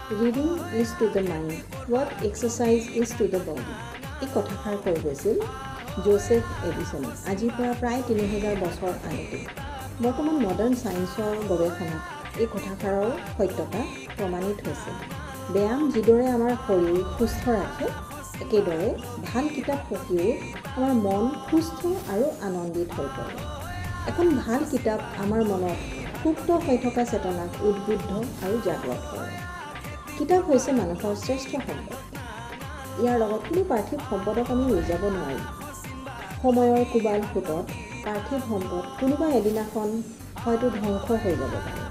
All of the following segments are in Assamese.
Reading is to the mind what exercise is to the body. এই কথাষাৰ কৈ গৈছিল জোসেফ এডিসনে আজিৰ পৰা প্ৰায় 3000 বছৰ আগতে। বৰ্তমান মডাৰ্ণ সায়েন্সৰ গৱেষণাত এই কথাষাৰৰ সত্যতা প্ৰমাণিত হৈছে। ব্যায়াম যিদৰে আমাৰ শৰীৰ সুস্থ ৰাখে একেদৰে ভাল কিতাপ পঢ়িও আমাৰ মন সুস্থ আৰু আনন্দিত হৈ পৰে। এখন ভাল কিতাপ আমাৰ মনত সুপ্ত হৈ থকা চেতনাক উদ্বুদ্ধ আৰু জাগ্ৰত কৰে। কিতাপ হৈছে মানুহৰ শ্ৰেষ্ঠ সম্পদ। ইয়াৰ লগত কোনো পাৰ্থিৱ সম্পদক আমি উলিয়াব নোৱাৰি। সময়ৰ কোবাল সোঁতত পাৰ্থিৱ সম্পদ কোনোবা এদিনাখন হয়তো ধ্বংস হৈ যাব পাৰে,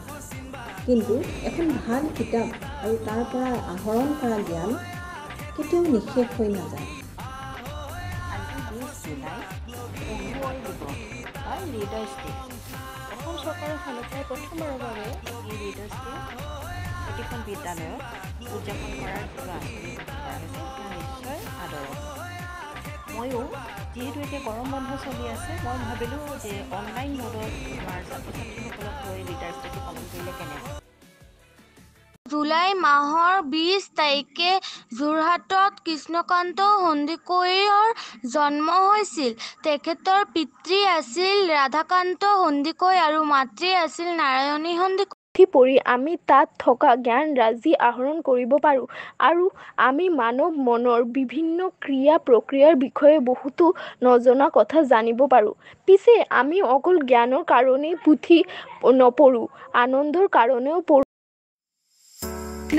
কিন্তু এখন ভাল কিতাপ আৰু তাৰ পৰা আহৰণ কৰা জ্ঞান কেতিয়াও নিঃশেষ হৈ নাযায়। আজি 20 জুলাই পঢ়ুৱৈ দিৱস বা ৰিডাৰ্ছ ডে। অসম চৰকাৰৰ ফালৰ পৰা প্ৰথমবাৰৰ বাবে এই ৰিডাৰ্ছ ডে প্ৰতিখন বিদ্যালয়ত উদযাপন কৰাৰ যিটো আঁচনি কৰা হৈছে সেয়া নিশ্চয় আদৰক। ময়ো যিহেতু এতিয়া গৰম বন্ধ চলি আছে, মই ভাবিলোঁ যে অনলাইন মোডত আমাৰ ছাত্ৰ ছাত্ৰীসকলক লৈ ৰিডাৰ্ছ ডেটো পালন কৰিলে কেনেকৈ। জুলাই মাহৰ 20 তাৰিখে যোৰহাটত কৃষ্ণকান্ত সন্দিকৈৰ জন্ম হৈছিল। তেখেতৰ পিতৃ আছিল ৰাধাকান্ত সন্দিকৈ আৰু মাতৃ আছিল নাৰায়ণী সন্দিকৈ। পঢ়ি আমি তাত থকা জ্ঞানৰাজি আহৰণ কৰিব পাৰোঁ আৰু আমি মানৱ মনৰ বিভিন্ন ক্ৰিয়া প্ৰক্ৰিয়াৰ বিষয়ে বহুতো নজনা কথা জানিব পাৰোঁ। পিছে আমি অকল জ্ঞানৰ কাৰণেই পুথি নপঢ়োঁ, আনন্দৰ কাৰণেও পঢ়োঁ।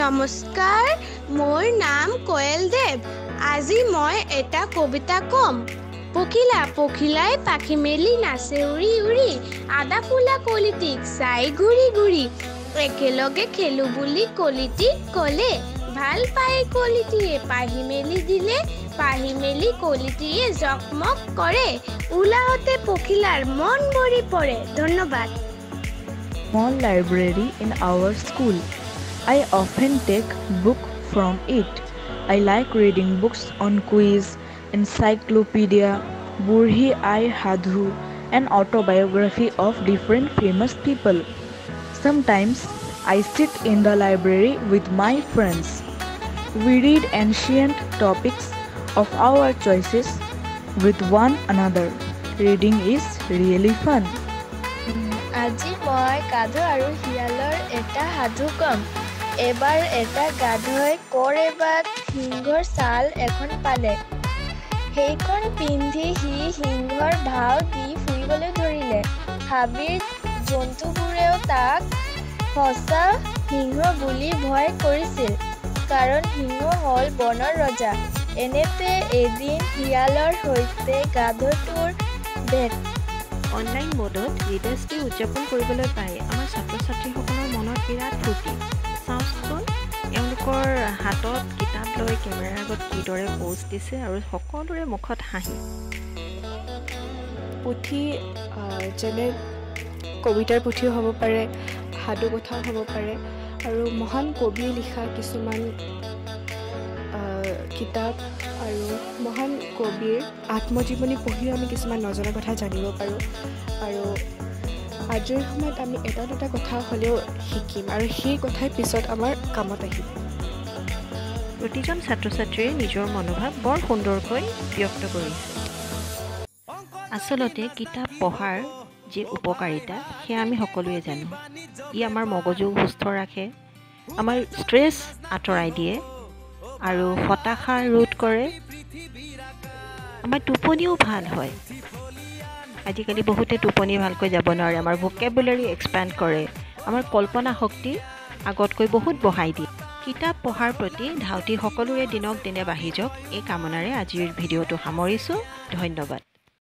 নমস্কাৰ, মোৰ নাম কোয়েল দেৱ। আজি মই এটা কবিতা ক'ম। পখিলা পখিলাই পাখি মেলি নাচে উৰি উৰি, আদা ফুলা কলিটিক চাই ঘূৰি ঘূৰি, একেলগে খেলো বুলি কলিটিক ক'লে, ভাল পাই কলিটিয়ে পাহি মেলি দিলে, পাহি মেলি কলিটিয়ে জকমক কৰে, ওলাওতে পখিলাৰ মন ভৰি পৰে। ধন্যবাদ। Small library in our school. I often take book from it. I like reading books on quiz, encyclopedia, Burhi Ai Hadhu, and autobiography of different famous people. Sometimes I sit in the library with my friends. We read ancient topics of our choices with one another. Reading is really fun. আজি মই গাধ আৰু শিয়ালৰ এটা সাধু ক'ম। এবাৰ এটা গাধই ক'ৰবাত সিংহৰ ছাল এখন পালে। সেইখন পিন্ধি সি সিংহৰ ভাও দি ফুৰিবলৈ ধৰিলে। হাবিৰ জন্তুবোৰেও তাক সঁচা সিংহ বুলি ভয় কৰিছিল, কাৰণ সিংহ হ'ল বনৰ ৰজা। এনেতে এদিন শিয়ালৰ সৈতে গাধটোৰ ভেট। অনলাইন মোডত ৰিডাৰ্ছ ডে উদযাপন কৰিবলৈ পাই আমাৰ ছাত্ৰ ছাত্ৰীসকলৰ মনত বিৰাট ফূৰ্তি। চাওকচোন এওঁলোকৰ হাতত কিতাপ লৈ কেমেৰাৰ আগত কিদৰে প'জ দিছে আৰু সকলোৰে মুখত হাঁহি। পুথি যেনে কবিতাৰ পুথিও হ'ব পাৰে, সাধু কথাও হ'ব পাৰে, আৰু মহান কবিয়ে লিখা কিছুমান কিতাপ আৰু মহান কবিৰ আত্মজীৱনী পঢ়িও আমি কিছুমান নজনা কথা জানিব পাৰোঁ। আৰু আজৰি সময়ত আমি এটা দুটা কথা হ'লেও শিকিম আৰু সেই কথাই পিছত আমাৰ কামত আহিব। প্ৰতিজন ছাত্ৰ ছাত্ৰীয়ে নিজৰ মনোভাৱ বৰ সুন্দৰকৈ ব্যক্ত কৰিছে। আচলতে কিতাপ পঢ়াৰ যি উপকাৰিতা সেয়া আমি সকলোৱে জানো। ই আমাৰ মগজু সুস্থ ৰাখে, আমাৰ ষ্ট্ৰেছ আঁতৰাই দিয়ে আৰু হতাশা ৰোধ কৰে, আমাৰ টোপনিও ভাল হয়। আজিকালি বহুতে টোপনি ভালকৈ যাব নোৱাৰে, আমাৰ ভকেবুলাৰী এক্সপেণ্ড কৰে, আমাৰ কল্পনা শক্তি আগতকৈ বহুত বঢ়াই দিয়ে। কিতাপ পঢ়াৰ প্ৰতি ধাউতি সকলোৰে দিনক দিনে বাঢ়ি যাওক, এই কামনাৰে আজিৰ ভিডিঅ'টো সামৰিছোঁ। ধন্যবাদ।